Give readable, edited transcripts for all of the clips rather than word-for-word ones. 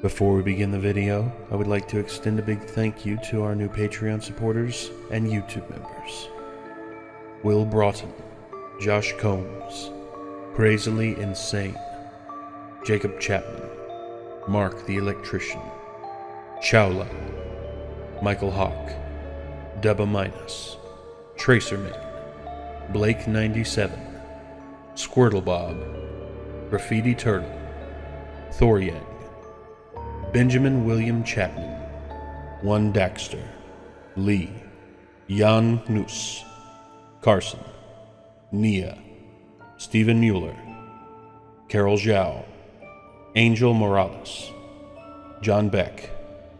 Before we begin the video, I would like to extend a big thank you to our new Patreon supporters and YouTube members. Will Broughton, Josh Combs, Crazily Insane, Jacob Chapman, Mark the Electrician, Chowla, Michael Hawk, Dubba Minus, Tracerman, Blake 97, Squirtle Bob, Graffiti Turtle, Thoryang, Benjamin William Chapman, One Daxter, Lee, Jan Knus, Carson, Nia, Stephen Mueller, Carol Zhao, Angel Morales, John Beck,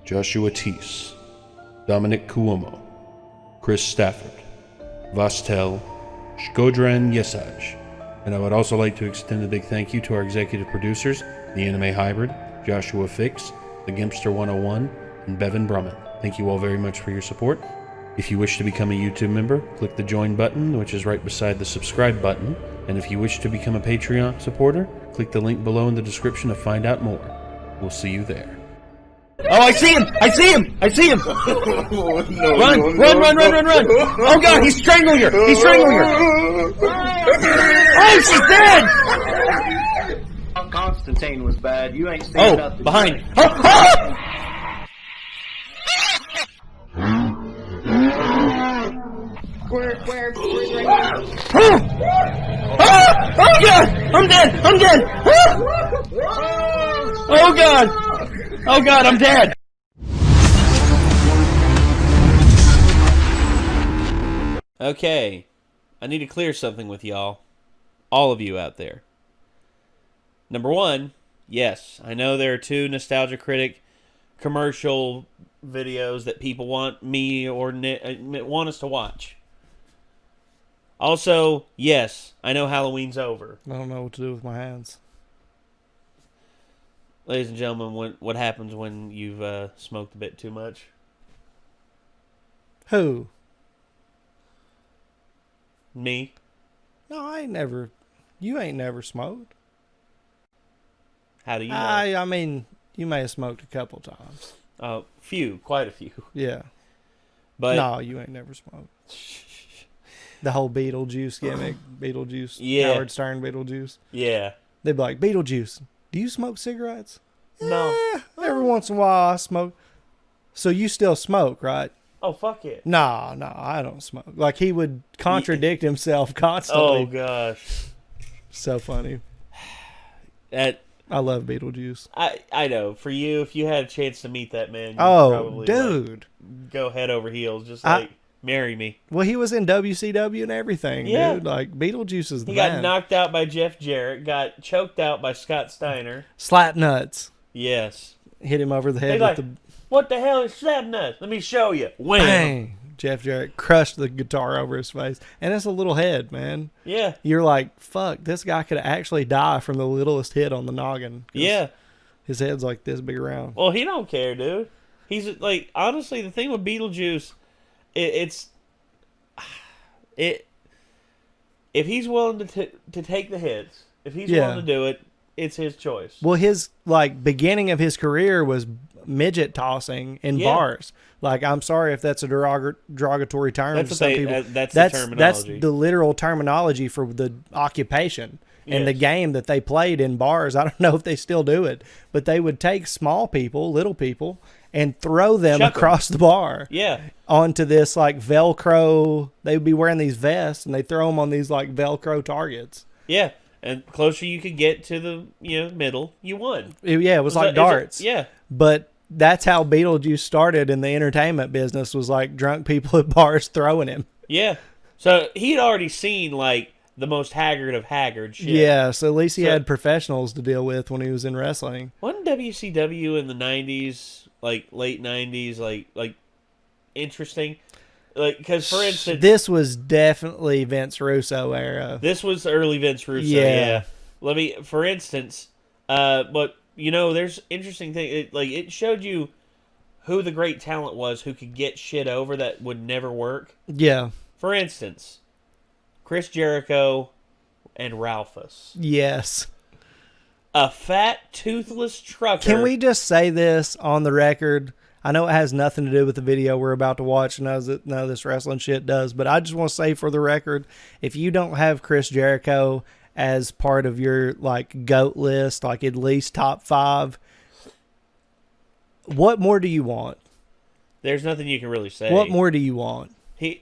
Joshua Teese, Dominic Cuomo, Chris Stafford, Vastel, Shkodran Yesaj. And I would also like to extend a big thank you to our executive producers, The Anime Hybrid, Joshua Fix, The Gimpster 101, and Bevan Brumman. Thank you all very much for your support. If you wish to become a YouTube member, click the join button, which is right beside the subscribe button. And if you wish to become a Patreon supporter, click the link below in the description to find out more. We'll see you there. Oh, I see him! I see him! I see him! Oh, no, run! no, Run, no, run, no. run, run, run! Oh god, he's strangling her! He's strangling her! Oh, she's dead! Constantine was bad. You ain't seen Oh, nothing. behind! Oh, oh! Where's Oh god! I'm dead! I'm dead! Oh god! Oh god, I'm dead! Okay, I need to clear something with y'all. All of you out there. Number one, yes, I know there are two Nostalgia Critic commercial videos that people want me or want us to watch. Also, yes, I know Halloween's over. I don't know what to do with my hands. Ladies and gentlemen, what happens when you've smoked a bit too much? Who? Me? No, I ain't never. You ain't never smoked. How do you know? I mean, you may have smoked a couple times. Quite a few. Yeah. But no, you ain't never smoked. The whole Beetlejuice gimmick, Beetlejuice, Yeah. Howard Stern Beetlejuice. yeah. They'd be like, Beetlejuice, do you smoke cigarettes? No. Every once in a while I smoke. So you still smoke, right? Oh, fuck it. No, I don't smoke. Like, he would contradict himself constantly. Oh, gosh. So funny. That I love Beetlejuice. I know. For you, if you had a chance to meet that man, you'd Oh, probably dude. go head over heels. Just like, marry me. Well, he was in WCW and everything, Yeah. dude. Like, Beetlejuice is the He man. got knocked out by Jeff Jarrett, got choked out by Scott Steiner. Slap nuts. Yes. Hit him over the head They're with like, what the hell is slap nuts? Let me show you. the Wham. bang. Jeff Jarrett crushed the guitar over his face. And it's a little head, man. Yeah. You're like, fuck, this guy could actually die from the littlest hit on the noggin. 'Cause Yeah. his head's like this big around. Well, he don't care, dude. He's like, honestly, the thing with Beetlejuice, if he's willing to take the hits, if he's Yeah. willing to do it, it's his choice. Well, his like beginning of his career was midget tossing in Yeah. bars. Like, I'm sorry if that's a derogatory term That's to what some they- people. that's the That's terminology. the literal terminology for the occupation and the Yes. game that they played in bars. I don't know if they still do it, but they would take small people, little people, and throw them Chuck 'em. across the bar Yeah. onto this like Velcro. They would be wearing these vests and they throw them on these like Velcro targets. Yeah. And closer you could get to the middle, you won. It was like darts. Yeah. But that's how Beetlejuice started in the entertainment business, was like drunk people at bars throwing him. Yeah. So he'd already seen like the most haggard of haggard shit. Yeah, so at least he So- had professionals to deal with when he was in wrestling. Wasn't WCW in the 90s, like late 90s, like interesting? Like, because for instance, This was definitely Vince Russo era. this was early Vince Russo. Yeah. Yeah. For instance, but there's interesting thing. It showed you who the great talent was who could get shit over that would never work. Yeah. For instance, Chris Jericho and Ralphus. Yes. A fat, toothless trucker. Can we just say this on the record? I know it has nothing to do with the video we're about to watch. None of this wrestling shit does. But I just want to say for the record, if you don't have Chris Jericho as part of your like GOAT list, like at least top 5, what more do you want? There's nothing you can really say. What more do you want?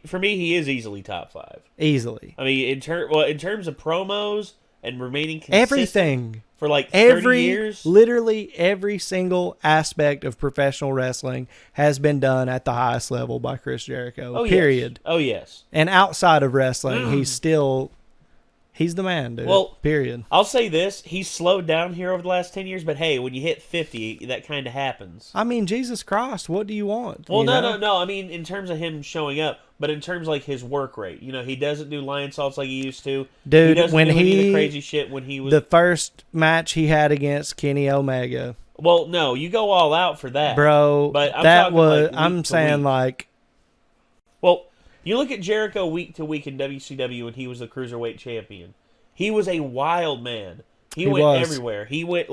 For me, he is easily top 5. Easily. I mean, in terms of promos and remaining consistent Everything. for like 30 years. Literally every single aspect of professional wrestling has been done at the highest level by Chris Jericho. Oh, period. Yes. Oh, yes. And outside of wrestling, he's the man, dude. Well, period. I'll say this. He's slowed down here over the last 10 years, but hey, when you hit 50, that kind of happens. I mean, Jesus Christ, what do you want? Well, you know? no. I mean, in terms of him showing up, but in terms of like his work rate, he doesn't do lion salts like he used to. Dude, he doesn't when do any of he the crazy shit when he was the first match he had against Kenny Omega, well, no, you go all out for that, bro. But I'm saying like, well, you look at Jericho week to week in WCW when he was the cruiserweight champion. He was a wild man. He went everywhere. He went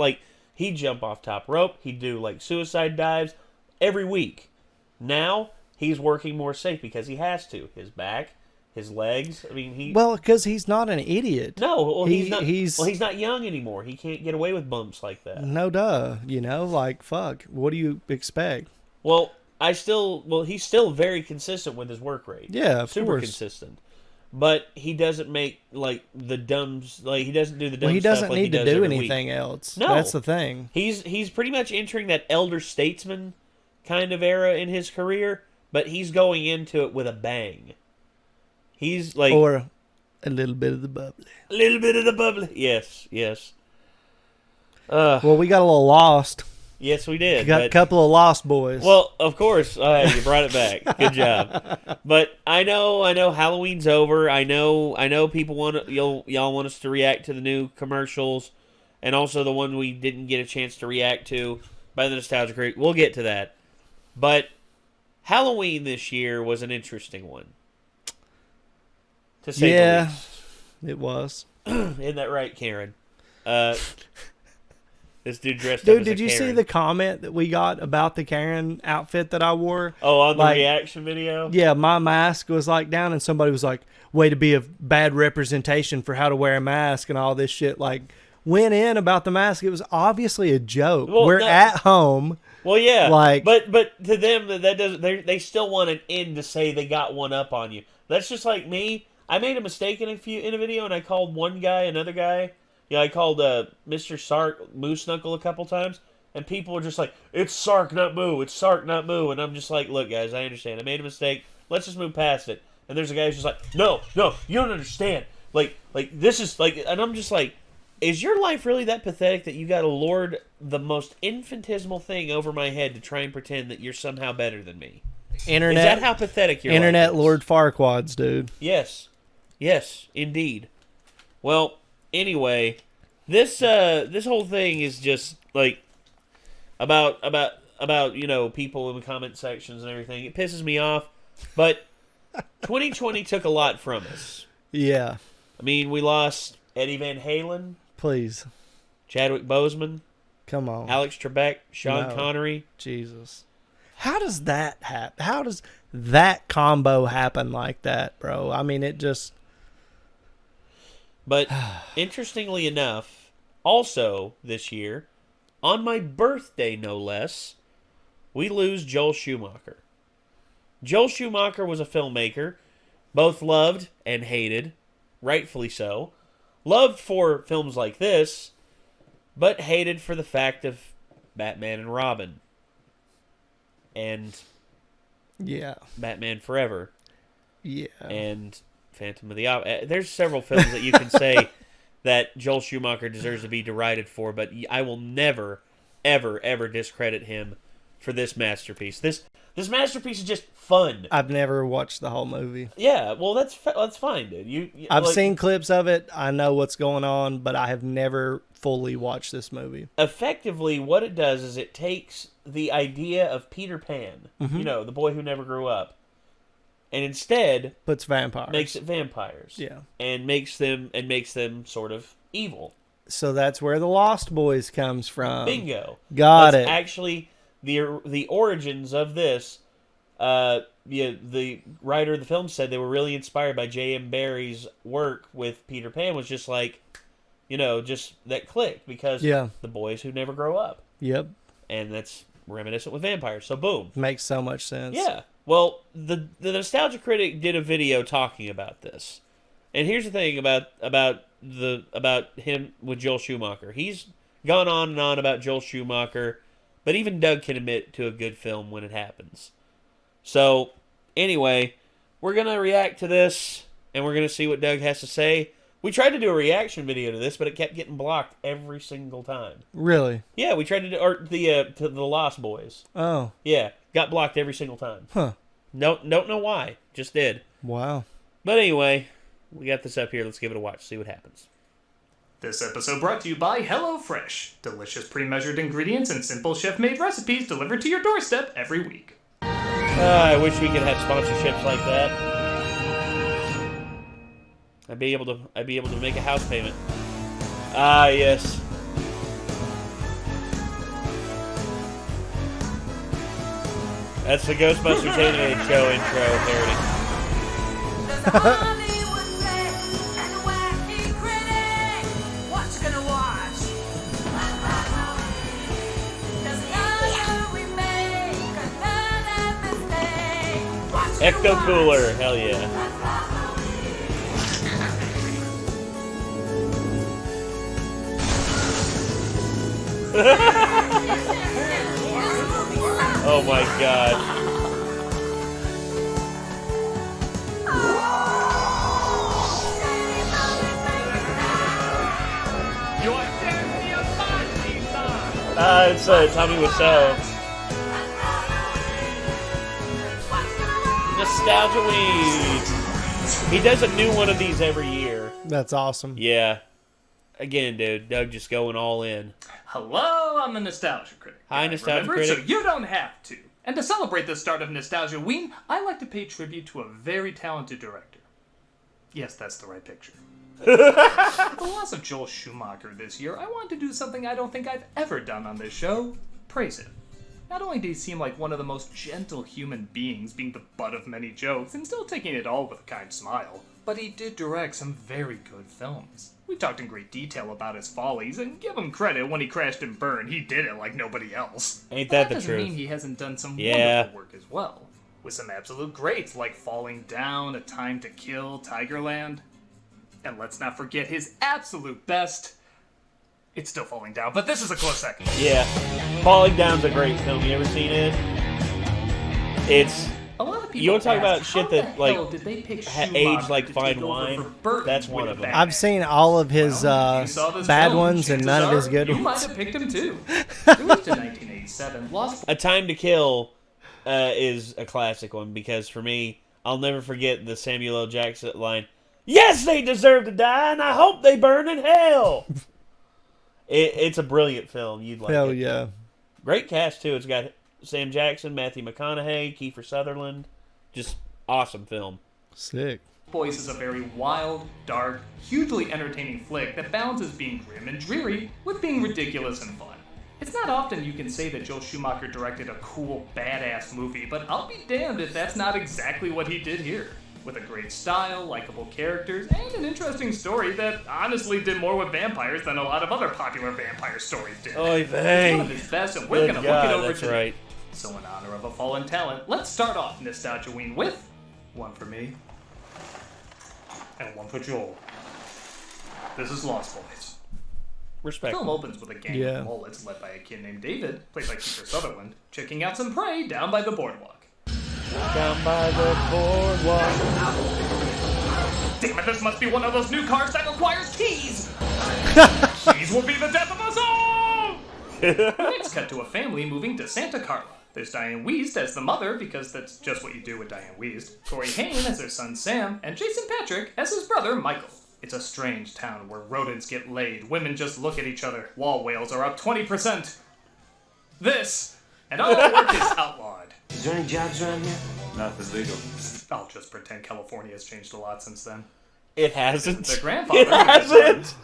he'd jump off top rope. He'd do like suicide dives every week. Now he's working more safe because he has to. His back, his legs. I mean, because he's not an idiot. No, well, he's not. He's not young anymore. He can't get away with bumps like that. No, duh. Like fuck. What do you expect? Well, he's still very consistent with his work rate. Yeah, of super course. consistent. But he doesn't make he doesn't do the dumb he stuff doesn't like need he to does do every anything week. else. No, that's the thing. He's pretty much entering that elder statesman kind of era in his career, but he's going into it with a bang. He's like or a little bit of the bubbly. A little bit of the bubbly. Yes. Well, we got a little lost. Yes, we did. Got a couple of lost boys. Well, of course, you brought it back. Good job. But I know Halloween's over. I know people y'all want us to react to the new commercials, and also the one we didn't get a chance to react to by the Nostalgia Critic. We'll get to that. But Halloween this year was an interesting one, to say the least. It was. Isn't that right, Karen? This dude dressed up Dude, as did you see the comment that we got about the Karen outfit that I wore? Oh, on the reaction video? Yeah, my mask was like down and somebody was like, way to be a bad representation for how to wear a mask and all this shit. Like, went in about the mask. It was obviously a joke. Well, We're at home. Well, yeah. Like, but to them, that doesn't. They still want an in to say they got one up on you. That's just like me. I made a mistake in a video and I called one guy another guy. Yeah, I called Mr. Sark Moose Knuckle a couple times, and people were just like, "It's Sark, not Moo. It's Sark, not Moo." And I'm just like, "Look, guys, I understand. I made a mistake. Let's just move past it." And there's a guy who's just like, "No, you don't understand. Like this is like," and I'm just like, "Is your life really that pathetic that you got to lord the most infinitesimal thing over my head to try and pretend that you're somehow better than me?" Internet. Is that how pathetic your life Internet is? Lord Farquads, dude. Yes, indeed. Well. Anyway, this whole thing is just like about people in the comment sections and everything. It pisses me off, but 2020 took a lot from us. Yeah. I mean, we lost Eddie Van Halen, Please. Chadwick Boseman, Come on. Alex Trebek, Sean No. Connery. Jesus. How does that happen? How does that combo happen like that, bro? I mean, it just... But interestingly enough, also this year, on my birthday no less, we lose Joel Schumacher. Joel Schumacher was a filmmaker, both loved and hated, rightfully so. Loved for films like this, but hated for the fact of Batman and Robin. And Yeah. Batman Forever. Yeah. And Phantom of the Opera. There's several films that you can say that Joel Schumacher deserves to be derided for, but I will never, ever, ever discredit him for this masterpiece. This masterpiece is just fun. I've never watched the whole movie. Yeah, well, that's fine, dude. I've seen clips of it. I know what's going on, but I have never fully watched this movie. Effectively, what it does is it takes the idea of Peter Pan, the boy who never grew up, and instead Puts vampires. makes it vampires. Yeah. And makes them sort of evil. So that's where the Lost Boys comes from. Bingo. Got it. Actually, the origins of this. The writer of the film said they were really inspired by J.M. Barrie's work with Peter Pan. Was just like, just that clicked because the boys who never grow up. Yep. And that's reminiscent with vampires. So boom. Makes so much sense. Yeah. Well, the Nostalgia Critic did a video talking about this. And here's the thing about him with Joel Schumacher. He's gone on and on about Joel Schumacher, but even Doug can admit to a good film when it happens. So, anyway, we're going to react to this, and we're going to see what Doug has to say. We tried to do a reaction video to this, but it kept getting blocked every single time. Really? Yeah, we tried to do to the Lost Boys. Oh. Yeah, got blocked every single time. Huh. Don't know why. Just did. Wow. But anyway, we got this up here. Let's give it a watch. See what happens. This episode brought to you by HelloFresh. Delicious pre-measured ingredients and simple chef-made recipes delivered to your doorstep every week. I wish we could have sponsorships like that. I'd be able to make a house payment. Ah, yes. That's the Ghostbusters Renegade Show intro parody. Ecto Cooler, hell yeah. Oh my god. It's Tommy Wiseau. Nostalgia Week. He does a new one of these every year. That's awesome. Yeah. Again, dude, Doug just going all in. Hello, I'm the Nostalgia Critic. Hi, Nostalgia Remember, Critic. so you don't have to. And to celebrate the start of Nostalgia Week, I like to pay tribute to a very talented director. Yes, that's the right picture. With the loss of Joel Schumacher this year, I wanted to do something I don't think I've ever done on this show. Praise him. Not only did he seem like one of the most gentle human beings, being the butt of many jokes, and still taking it all with a kind smile, but he did direct some very good films. We've talked in great detail about his follies, and give him credit, when he crashed and burned, he did it like nobody else. Ain't But that the doesn't truth? mean he hasn't done some Yeah. wonderful work as well. With some absolute greats like Falling Down, A Time to Kill, Tigerland. And let's not forget his absolute best. It's still Falling Down, but this is a close second. Yeah. Falling Down's a great film. You ever seen it? It's... A lot of people You want to talk ask, about shit how the that, like, hell did they pick aged Schumacher like to fine take over wine? for Burton That's one with of them. Batman? I've seen all of his Well, you saw this bad film, ones and none of his chances good are You ones. might have picked him too. Released in 1987, Lost A Time to Kill is a classic one because for me, I'll never forget the Samuel L. Jackson line, "Yes, they deserve to die, and I hope they burn in hell." It's a brilliant film. You'd like Hell it. yeah. Great cast, too. It's got Sam Jackson, Matthew McConaughey, Kiefer Sutherland. Just awesome film. Sick. Boys is a very wild, dark, hugely entertaining flick that balances being grim and dreary with being ridiculous and fun. It's not often you can say that Joel Schumacher directed a cool, badass movie, but I'll be damned if that's not exactly what he did here. With a great style, likable characters, and an interesting story that honestly did more with vampires than a lot of other popular vampire stories did. Oy It's one vey. of his best, and we're Good gonna God, look it over that's today. right. So in honor of a fallen talent, let's start off Nostalgia Ween with one for me and one for Joel. This is Lost Boys. The Respect. film opens with a gang Yeah. of mullets led by a kid named David, played by Kiefer Sutherland, checking out some prey down by the boardwalk. Down by the boardwalk. Damn it, this must be one of those new cars that requires keys! Keys will be the death of us all! Next cut to a family moving to Santa Carla. There's Diane Wiest as the mother, because that's just what you do with Diane Wiest, Corey Haim as her son Sam, and Jason Patrick as his brother Michael. It's a strange town where rodents get laid, women just look at each other, wall whales are up 20%. This, and all work is outlawed. Is there any jobs around here? Nothing legal. I'll just pretend California has changed a lot since then. It hasn't. Their grandfather, It hasn't.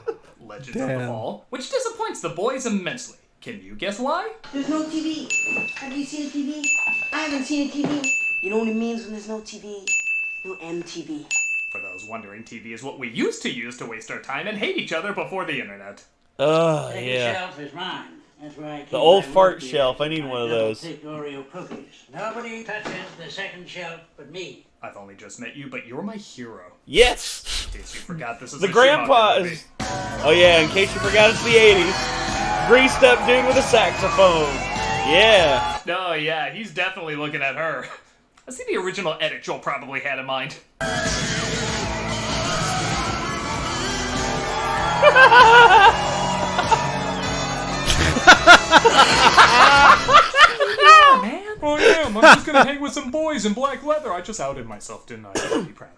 Legends of the Fall, which disappoints the boys immensely. Can you guess why? There's no TV. Have you seen a TV? I haven't seen a TV. You know what it means when there's no TV? No MTV. For those wondering, TV is what we used to use to waste our time and hate each other before the internet. Oh, Second yeah. shelf is mine. That's where I keep The old my fart root beer shelf. I need and one of double those. thick Oreo cookies. Nobody touches the second shelf but me. I've only just met you, but you're my hero. Yes! In case you forgot, this is The a grandpa Schumacher movie. is... Oh, yeah, in case you forgot, it's the 80s. Greased up dude with a saxophone. Yeah. Oh yeah, he's definitely looking at her. I see the original edit Joel probably had in mind. Man. Oh yeah, I'm just gonna hang with some boys in black leather. I just outed myself, didn't I? I'd be proud.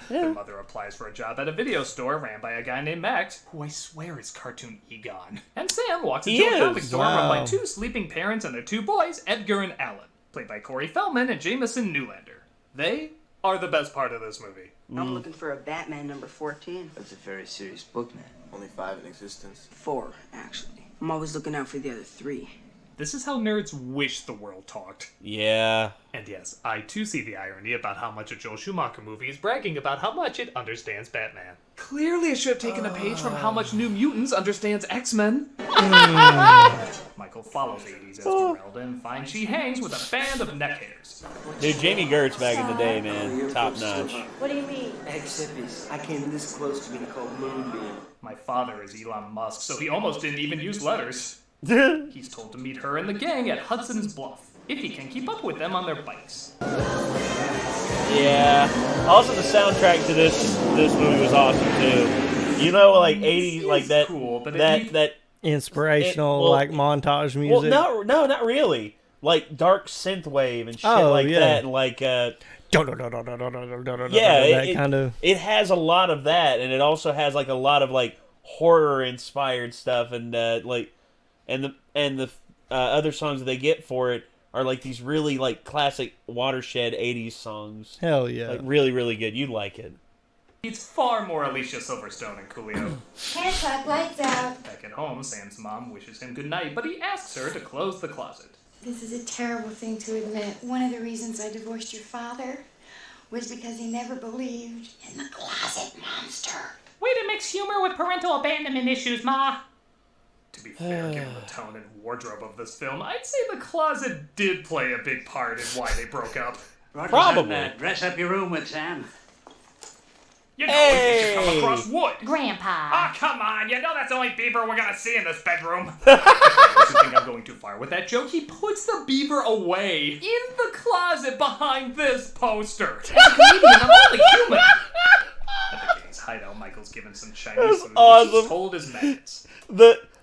Their mother applies for a job at a video store ran by a guy named Max, who I swear is cartoon Egon. And Sam walks into a comic store run by two sleeping parents and their two boys, Edgar and Alan, played by Corey Feldman and Jameson Newlander. They are the best part of this movie. I'm looking for a Batman number 14. That's a very serious book, man. Only 5 in existence. 4, actually. I'm always looking out for the other 3. This is how nerds wish the world talked. Yeah. And yes, I too see the irony about how much a Joel Schumacher movie is bragging about how much it understands Batman. Clearly it should have taken a page from how much New Mutants understands X-Men. Michael follows 80s Esmeralda and finds she hangs with a band of neck hairs. Dude, Jamie Gertz back in the day, man. Top notch. What do you mean? Ex-hippies. I came this close to being called Moonbeam. My father is Elon Musk, so he almost didn't even use letters. He's told to meet her and the gang at Hudson's Bluff, if he can keep up with them on their bikes. Yeah. Also, the soundtrack to this movie was awesome too. You know, like 80s, like that. Cool, but that Inspirational, like montage music. Well, no, not really. Like dark synthwave and shit that, and like yeah, that kind of. It has a lot of that, and it also has like a lot of like horror inspired stuff, and the other songs that they get for it are like these really like classic watershed 80s songs. Hell yeah. Like really, really good. You'd like it. It's far more Alicia Silverstone and Coolio. 10 o'clock, lights out. Back at home, Sam's mom wishes him goodnight, but he asks her to close the closet. This is a terrible thing to admit. One of the reasons I divorced your father was because he never believed in the closet monster. Way to mix humor with parental abandonment issues, Ma. To be fair, given the tone and wardrobe of this film, I'd say the closet did play a big part in why they broke up. Probably. Dress up your room with, Sam. You know, we should come across wood. Grandpa. Ah, come on. You know that's the only beaver we're going to see in this bedroom. For those who think I'm going too far with that joke, he puts the beaver away in the closet behind this poster. As a comedian, I'm only human. At the gang's hideout, Michael's given some Chinese food, awesome. which he's told his maggots.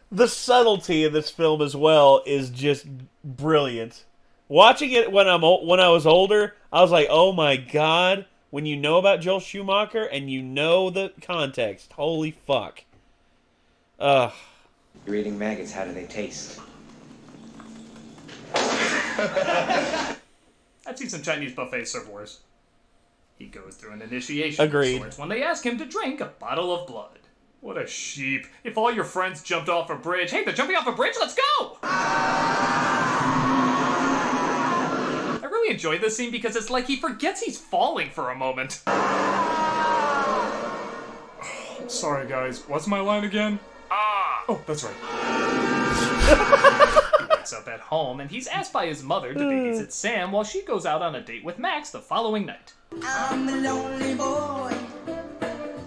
The subtlety of this film as well is just brilliant. Watching it when I was older, I was like, oh my god. When you know about Joel Schumacher and you know the context, holy fuck. Ugh. You're eating maggots, how do they taste? I'd see some Chinese buffets serve worse. He goes through an initiation Agreed. of sorts when they ask him to drink a bottle of blood. What a sheep. If all your friends jumped off a bridge, hey, they're jumping off a bridge, let's go! I really enjoyed this scene because it's like he forgets he's falling for a moment. Sorry, guys. What's my line again? Oh, that's right. He wakes up at home, and he's asked by his mother to babysit Sam while she goes out on a date with Max the following night. I'm a lonely boy.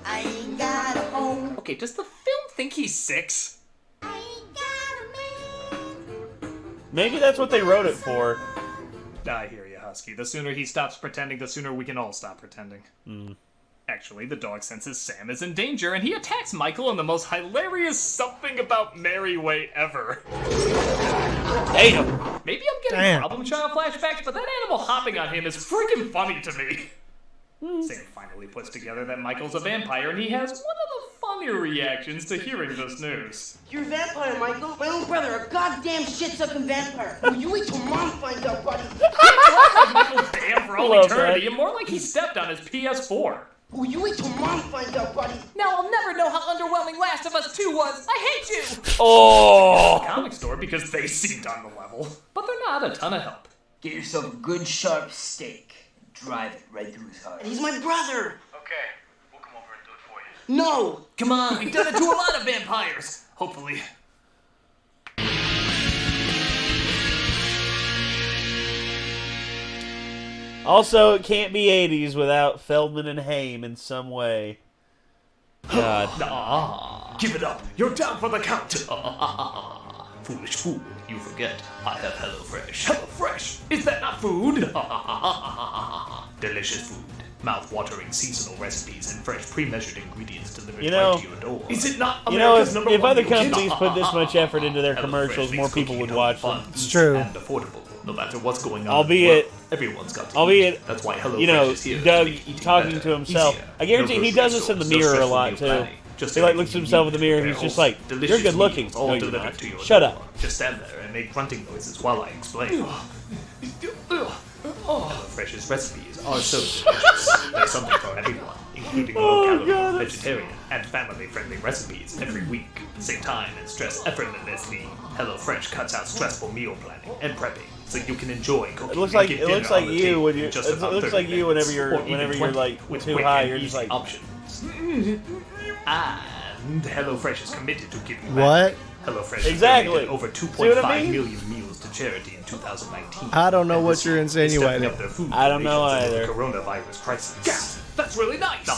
I ain't got a home. Okay, does the film think he's 6? I ain't got a man. Maybe that's what they wrote it for. I hear you, Husky. The sooner he stops pretending, the sooner we can all stop pretending. Actually, the dog senses Sam is in danger, and he attacks Michael in the most hilarious something about Mary way ever. Damn. Maybe I'm getting problem child flashbacks, but that animal hopping on him is freaking funny to me. Sam finally puts together that Michael's a vampire, and he has one of the funnier reactions to hearing this news. You're a vampire, Michael. My own brother, a goddamn shit-sucking vampire. Will you wait till Mom finds out, buddy? It's less like Michael's damn for all Love eternity, that. and more like he stepped on his PS4. Oh, you wait till Mom finds out, buddy. Now I'll never know how underwhelming Last of Us 2 was. I hate you! Oh! Comic store because they seemed on the level. But they're not a ton of help. Get yourself a good sharp steak. Drive it right through his heart. And he's my brother. Okay, we'll come over and do it for you. No. Come on, we've done it to a lot of vampires. Hopefully. Also, it can't be 80s without Feldman and Haim in some way. God. Give it up. You're down for the count. Foolish fool. You forget. I have HelloFresh. HelloFresh? Is that not food? Delicious food. Mouth-watering seasonal recipes and fresh pre-measured ingredients delivered right to your door. Is it not America's number if one other meal kit? companies put this much effort into their HelloFresh commercials, more makes people cooking would watch them. fun, It's true. And affordable, no matter what's going on. Albeit- in the world. Everyone's got to albeit, eat. That's why HelloFresh you know, is here Doug to make eating talking better, to himself. easier. I guarantee No he grocery does this in the stores, no mirror a stressful lot meal too. planning. Just He like everything looks at you himself in need the mirror to and he's prepare just home. like, Delicious "You're good looking." meals all No, you're delivered not. to your Shut door. up. Just stand there and make grunting noises while I explain. HelloFresh's recipes are so delicious. There's something for everyone, including low-calorie, vegetarian, and family-friendly recipes every week. Save time and stress effortlessly. HelloFresh cuts out stressful meal planning and prepping, so you can enjoy cooking. It looks like and get dinner on the you table when you. in It just about looks 30 like you whenever minutes, you're or even like 20 with too quick high. and You're just easy like. options. And HelloFresh is committed to giving What? back. HelloFresh Exactly. donated over See what I 2.5 mean? million meals to charity in 2019. I don't know And what this you're year, they're stepping insinuating. up their food I don't know donations either. in the coronavirus crisis. Gasp! That's really nice!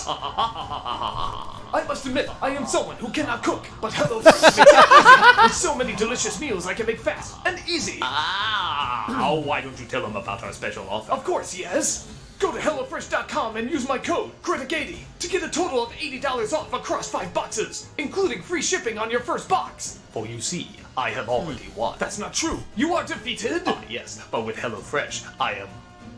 I must admit, I am someone who cannot cook, but HelloFresh makes it easy. With so many delicious meals I can make fast and easy. Why don't you tell them about our special offer? Of course, yes! Go to HelloFresh.com and use my code, Critic80, to get a total of $80 off across 5 boxes, including free shipping on your first box. For you see, I have already won. That's not true. You are defeated. Yes, but with HelloFresh, I am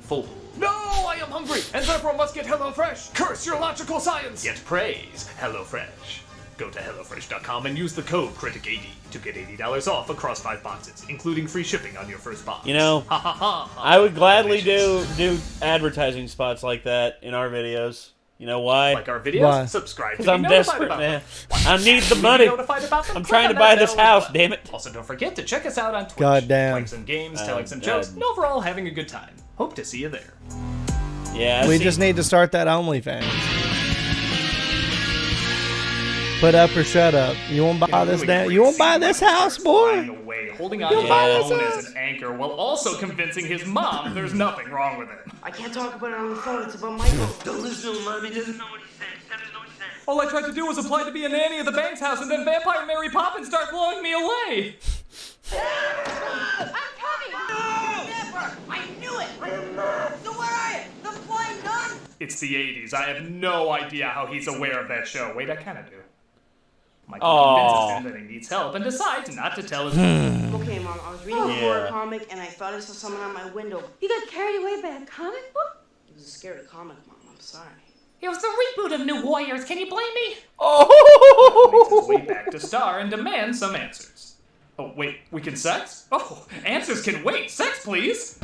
full. No, I am hungry, and therefore must get HelloFresh. Curse your logical science. Get praise, HelloFresh. Go to HelloFresh.com and use the code Critic80 to get $80 off across 5 boxes, including free shipping on your first box. You know, I would gladly do advertising spots like that in our videos. You know why? Like our videos? Why? Subscribe to Because be I'm notified desperate, about man. them. I need the To be money. notified about them, I'm click trying on to buy that this bell as house, well. damn it. Also, don't forget to check us out on Twitch. Goddamn. Playing some games, telling some jokes, and overall having a good time. Hope to see you there. Yeah, We just need to start that OnlyFans. Put up or shut up. You won't buy this down? You won't buy this house, Flying boy? away, holding on to his phone as an anchor while also convincing his mom there's nothing wrong with it. I can't talk about it on the phone. It's about Michael. Don't listen to him, Mommy doesn't know what he's saying. That doesn't know what he's saying. All I tried to do was apply to be a nanny at the Banks house, and then Vampire Mary Poppins start blowing me away. I'm coming! Never! I knew it! So where are you? The flying nun? It's the 80s. I have no idea how he's aware of that show. Wait, I kind of do. Michael Aw. convinces him that he needs help and decides not to tell his Okay, Mom, I was reading a horror comic and I thought I saw someone on my window. You got carried away by a comic book? It was a scary comic, Mom. I'm sorry. It was the reboot of New Warriors. Can you blame me? Oh! Makes his way back to Star and demands some answers. Oh, wait, we can sex? Oh, answers can wait. Sex, please.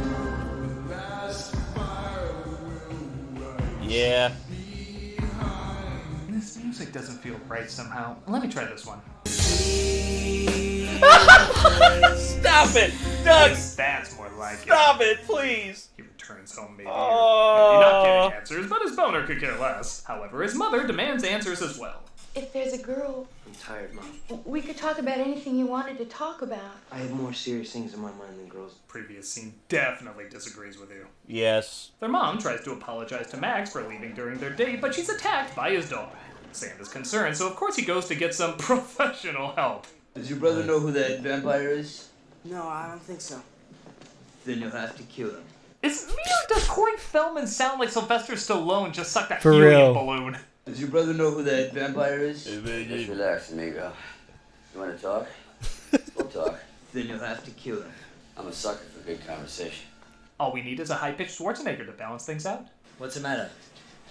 Yeah. This music doesn't feel right somehow. Let me try this one. Stop it! Doug, That's more like stop it, please! He returns home maybe. Oh. Maybe not getting answers, but his boner could care less. However, his mother demands answers as well. If there's a girl, I'm tired, Mom. we could talk about anything you wanted to talk about. I have more serious things in my mind than girls. Previous scene definitely disagrees with you. Yes. Their mom tries to apologize to Max for leaving during their date, but she's attacked by his dog. Sam is concerned, so of course he goes to get some professional help. Does your brother know who that vampire is? No, I don't think so. Then you'll have to kill him. Is me or does Corey Feldman sound like Sylvester Stallone just sucked that For helium real. balloon? Does your brother know who that vampire is? Just relax, amigo. You want to talk? We'll talk. Then you'll have to kill him. I'm a sucker for good conversation. All we need is a high-pitched Schwarzenegger to balance things out. What's the matter?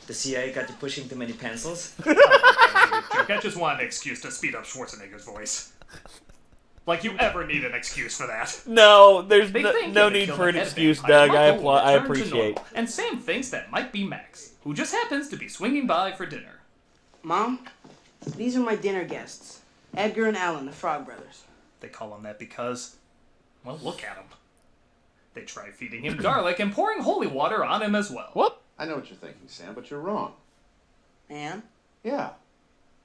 The CIA got you pushing too many pencils? I just wanted an excuse to speed up Schwarzenegger's voice. Like you ever need an excuse for that. No, there's They think no if they need kill for an the head excuse, vampire, Doug. Michael will I return to appreciate. normal. And Sam thinks that might be Max, who just happens to be swinging by for dinner. Mom, these are my dinner guests. Edgar and Alan, the Frog Brothers. They call him that because, well, look at him. They try feeding him garlic and pouring holy water on him as well. What? I know what you're thinking, Sam, but you're wrong. And? Yeah.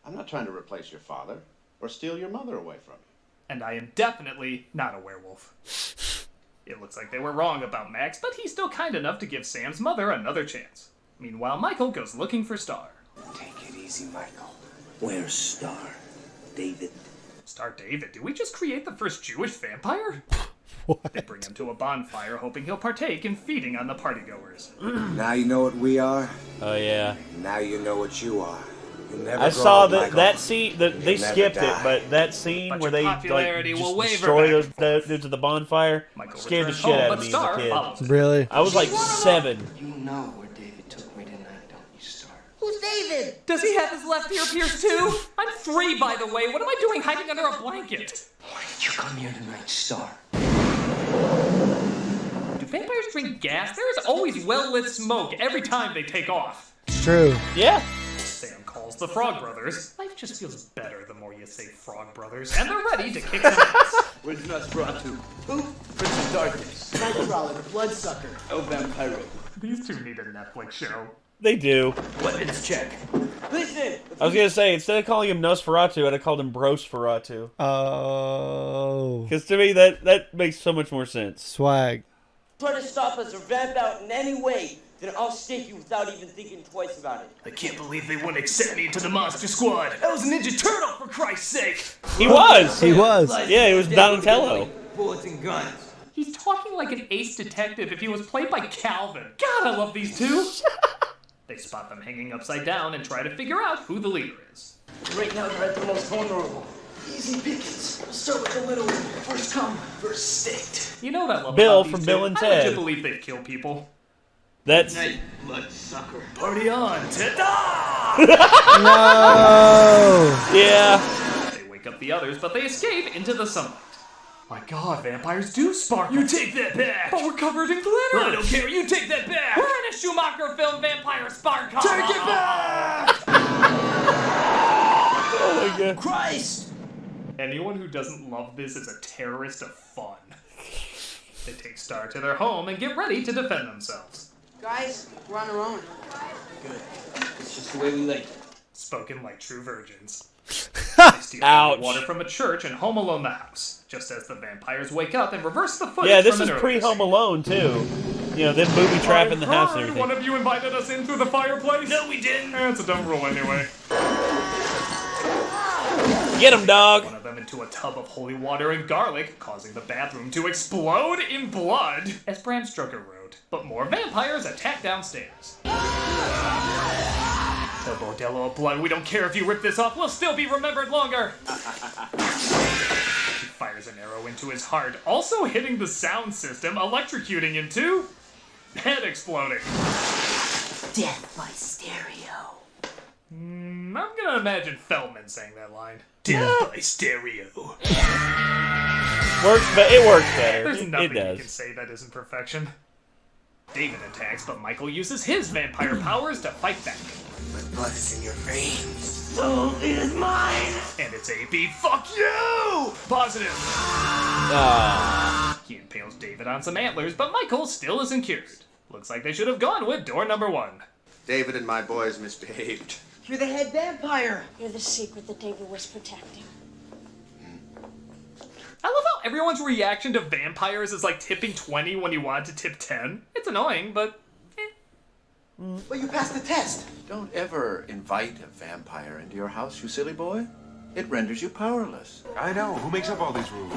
I'm not trying to replace your father or steal your mother away from you. And I am definitely not a werewolf. It looks like they were wrong about Max, but he's still kind enough to give Sam's mother another chance. Meanwhile, Michael goes looking for Star. Take it easy, Michael. Where's Star? David. Star David? Did we just create the first Jewish vampire? What? They bring him to a bonfire, hoping he'll partake in feeding on the partygoers. Now you know what we are. Oh yeah. Now you know what you are. You never I grow saw up, that Michael. that scene. They never skipped it, die. but that scene But where your they popularity like will just waver destroy back those and dudes at the bonfire Michael scared the returns shit home, out but of me as Star a kid. follows him. Really? I was like 7. You know where David took me tonight, don't you, Star? Who's David? Does he have his left ear pierced too? I'm 3, by the way. What am I doing hiding under a blanket? Why did you come here tonight, Star? Do vampires drink gas? There is always well-lit smoke every time they take off. It's true. Yeah. Sam calls the Frog Brothers. Life just feels better the more you say Frog Brothers, and they're ready to kick some ass. Where's Nosferatu? Who? Prince of Darkness. Nightcrawler, the Bloodsucker. El Vampiro. These two need a Netflix show. They do. Weapons check. Listen! I was gonna say, instead of calling him Nosferatu, I'd have called him Brosferatu. Oh. Because to me, that makes so much more sense. Swag. Try to stop us or vamp out in any way, then I'll stake you without even thinking twice about it. I can't believe they wouldn't accept me into the Monster Squad. I was a Ninja Turtle, for Christ's sake. He was. He was. Yeah, he was Donatello. Bullets and guns. He's talking like an ace detective if he was played by Calvin. God, I love these two. They spot them hanging upside down and try to figure out who the leader is. Right now, they're at the most vulnerable. Easy pickings. We'll start with the little one. First come, first staked. You know what I love Bill about these from two? Bill and I Ted. legit believe they've killed people. That's Night, bloodsucker. Party on, ta-da! No. yeah. They wake up the others, but they escape into the sunlight. My god, vampires do sparkle. You take that back! But we're covered in glitter! I don't care, you take that back! We're in a Schumacher film, Vampire Sparkle! Take it back! Oh my god. Christ! Anyone who doesn't love this is a terrorist of fun. They take Star to their home and get ready to defend themselves. Guys, we're on our own. Good. It's just the way we like. Spoken like true virgins. They steal Ouch. water from a church and home alone the house, just as the vampires wake up and reverse the footage Yeah, this from is an pre-Home earlier Alone too. You know, them booby trap in the house and everything. One of you invited us in through the fireplace? No, we didn't. That's a dumb rule anyway. Get him, dog. One of them into a tub of holy water and garlic, causing the bathroom to explode in blood, as Bram Stoker wrote. But more vampires attack downstairs. The bordello of blood, we don't care if you rip this off, we'll still be remembered longer! He fires an arrow into his heart, also hitting the sound system, electrocuting him too. Head exploding. Death by stereo. I'm gonna imagine Feldman saying that line. Death by stereo. Works, but it works better. There's It nothing you does. can say that isn't perfection. David attacks, but Michael uses his vampire powers to fight back. My blood is in your veins. So is mine. And it's AB fuck you! Positive. He impales David on some antlers, but Michael still isn't cured. Looks like they should have gone with door number 1. David and my boys misbehaved. You're the head vampire. You're the secret that David was protecting. I love how everyone's reaction to vampires is like tipping 20 when you want to tip 10. It's annoying, but But you passed the test. Don't ever invite a vampire into your house, you silly boy. It renders you powerless. I know. Who makes up all these rules?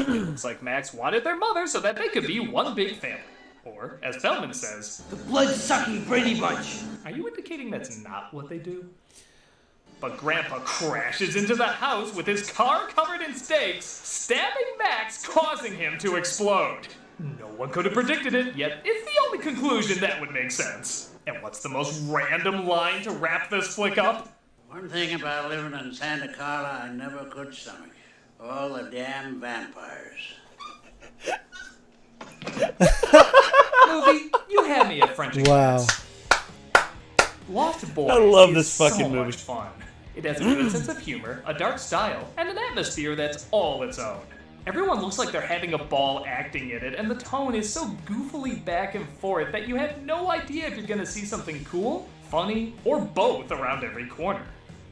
Looks like Max wanted their mother so that they could be one big family. Or, as Feldman says, The blood-sucking Brady Bunch. are you indicating that's not what they do? But Grandpa crashes into the house with his car covered in stakes, stabbing Max, causing him to explode. No one could have predicted it, yet it's the only conclusion that would make sense. And what's the most random line to wrap this flick up? One thing about living in Santa Carla I never could stomach. All the damn vampires. Movie, you had me at French Wow. Lost Boys I love is this fucking so movie. much fun. It has a good sense of humor, a dark style, and an atmosphere that's all its own. Everyone looks like they're having a ball acting in it, and the tone is so goofily back and forth that you have no idea if you're gonna see something cool, funny, or both around every corner.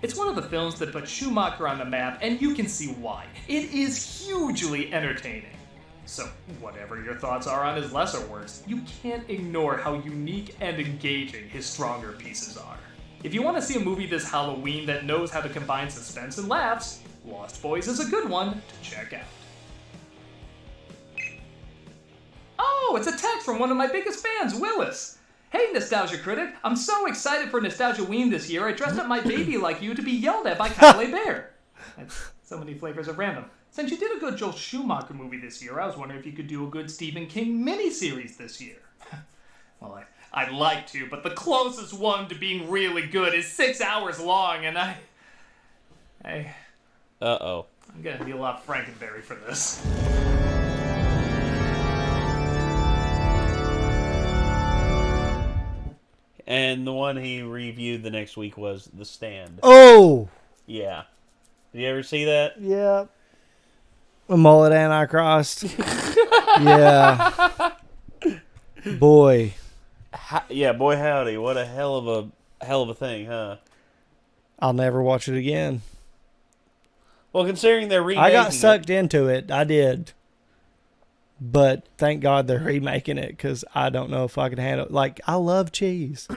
It's one of the films that put Schumacher on the map, and you can see why. It is hugely entertaining. So, whatever your thoughts are on his lesser works, you can't ignore how unique and engaging his stronger pieces are. If you want to see a movie this Halloween that knows how to combine suspense and laughs, Lost Boys is a good one to check out. Oh, it's a text from one of my biggest fans, Willis. Hey, Nostalgia Critic, I'm so excited for Nostalgia Ween this year, I dressed up my baby like you to be yelled at by Acoleyte Bear. That's so many flavors of random. Since you did a good Joel Schumacher movie this year, I was wondering if you could do a good Stephen King miniseries this year. Well, I'd like to, but the closest one to being really good is 6 hours long, and Uh-oh. I'm gonna need a lot of Frankenberry for this. And the one he reviewed the next week was The Stand. Oh! Yeah. Did you ever see that? Yeah. A mullet anti-crossed. Yeah. Boy. Yeah, boy howdy. What a hell of a thing, huh? I'll never watch it again. Well, considering they're remaking I got sucked into it. I did. But thank God they're remaking it because I don't know if I could handle it. Like, I love cheese.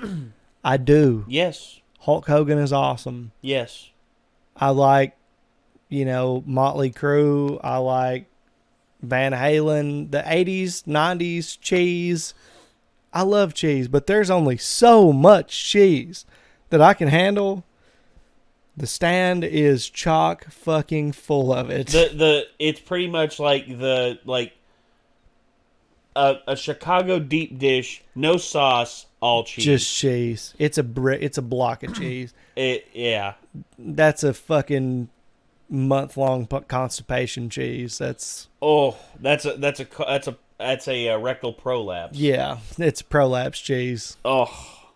I do. Yes. Hulk Hogan is awesome. Yes. I like, Motley Crue. I like Van Halen. The 80s, 90s, cheese. I love cheese, but there's only so much cheese that I can handle. The Stand is chock fucking full of it. It's pretty much like a Chicago deep dish, no sauce, all cheese. Just cheese. It's a block of cheese. Yeah. That's a fucking month-long constipation cheese. That's a rectal prolapse. Yeah, it's prolapse cheese. Oh.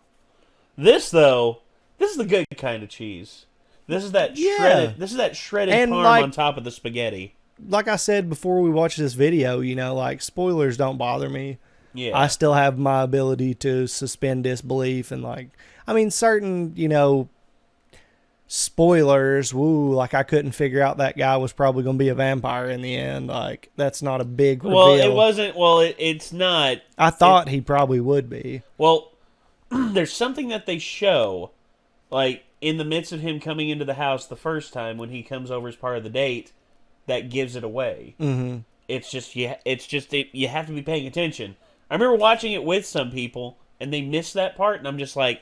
This is the good kind of cheese. This is that shredded And parm on top of the spaghetti. Like I said before we watched this video, spoilers don't bother me. Yeah. I still have my ability to suspend disbelief and certain, spoilers, like I couldn't figure out that guy was probably going to be a vampire in the end. Like, that's not a big reveal. Well, it wasn't. Well, it's not. I thought he probably would be. Well, there's something that they show, like, in the midst of him coming into the house the first time when he comes over as part of the date, that gives it away. Mm-hmm. It's just you have to be paying attention. I remember watching it with some people, and they missed that part, and I'm just like,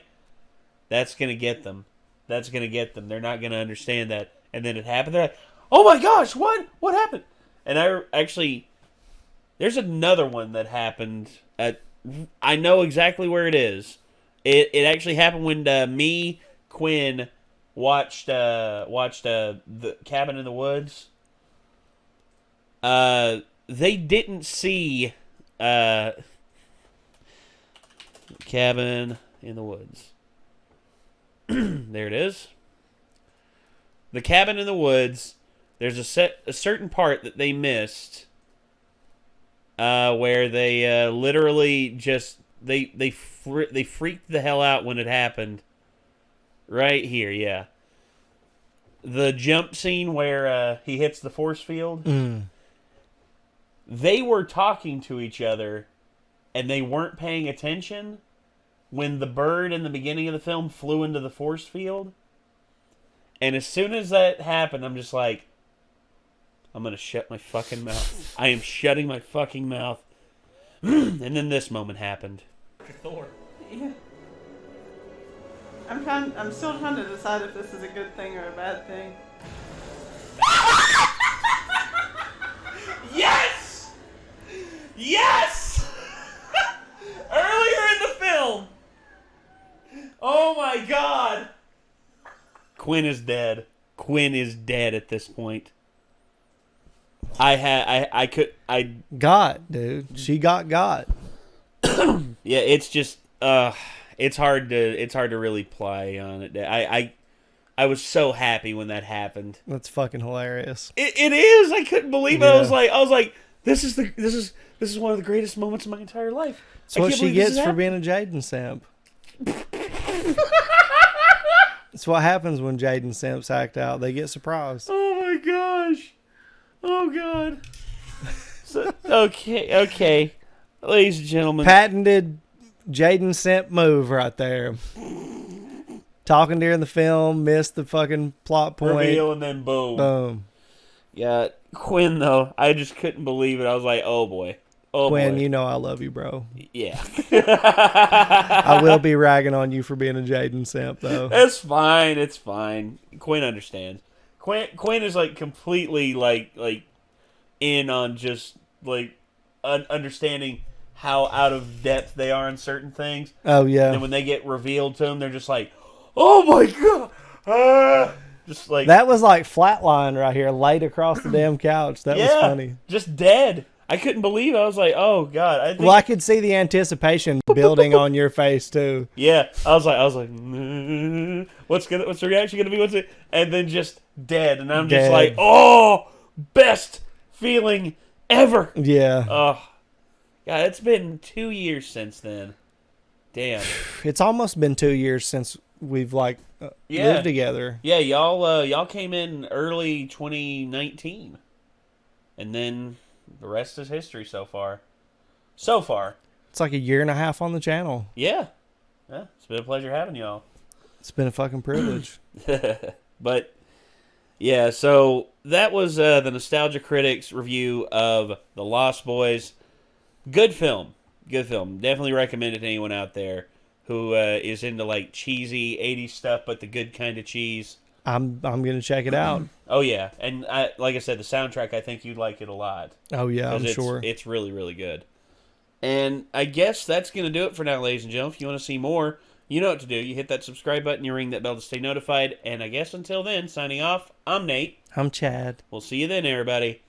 that's going to get them. That's going to get them. They're not going to understand that. And then it happened. They're like, oh my gosh, what? What happened? And there's another one that happened. I know exactly where it is. It actually happened when me, Quinn, watched the Cabin in the Woods. They didn't see Cabin in the Woods. There it is. The Cabin in the Woods. There's a certain part that they missed, where they literally just they freaked the hell out when it happened. Right here, yeah. The jump scene where he hits the force field. Mm. They were talking to each other, and they weren't paying attention when the bird in the beginning of the film flew into the force field. And as soon as that happened, I'm just like, I'm going to shut my fucking mouth. I am shutting my fucking mouth. And then this moment happened. Thor. Yeah. I'm still trying to decide if this is a good thing or a bad thing. Yes! Yes! Earlier in the film. Oh my god. Quinn is dead. Quinn is dead at this point. Dude. She got. Yeah, it's just it's hard to really play on it. I was so happy when that happened. That's fucking hilarious. It is. I couldn't believe it. I was like, this is one of the greatest moments of my entire life. That's what she gets for being a Jaden simp. That's what happens when Jaden simps act out. They get surprised. Oh my gosh. Oh god. So, okay. Ladies and gentlemen. Patented Jaden simp move right there. Talking during the film, missed the fucking plot point. Reveal and then boom. Boom. Yeah, Quinn though, I just couldn't believe it. I was like, oh boy. Oh Quinn, boy. you know I love you, bro. Yeah. I will be ragging on you for being a Jaden simp, though. It's fine. Quinn understands. Quinn is like completely like in on just like understanding how out of depth they are in certain things. Oh yeah. And then when they get revealed to them, they're just like, oh my god. Just like that was like flatline right here, laid across the damn couch. That was funny. Just dead. I couldn't believe it. I was like, oh god. I could see the anticipation building on your face too. Yeah, I was like, what's the reaction gonna be? What's it? And then just dead, and I'm just like, oh, best feeling ever. Yeah. Oh, God, it's been 2 years since then. Damn. It's almost been 2 years since we've lived together. Yeah, y'all came in early 2019, and then the rest is history so far. It's like a year and a half on the channel. Yeah. It's been a pleasure having y'all. It's been a fucking privilege. But yeah, so that was the Nostalgia Critics review of The Lost Boys. Good film. Definitely recommend it to anyone out there who is into like cheesy 80s stuff, but the good kind of cheese. I'm gonna check it out. Oh yeah, and like I said, the soundtrack, I think you'd like it a lot. Oh yeah, I'm sure. It's really, really good. And I guess that's gonna do it for now, ladies and gentlemen. If you want to see more, you know what to do. You hit that subscribe button, you ring that bell to stay notified. And I guess until then, signing off, I'm Nate. I'm Chad. We'll see you then, everybody.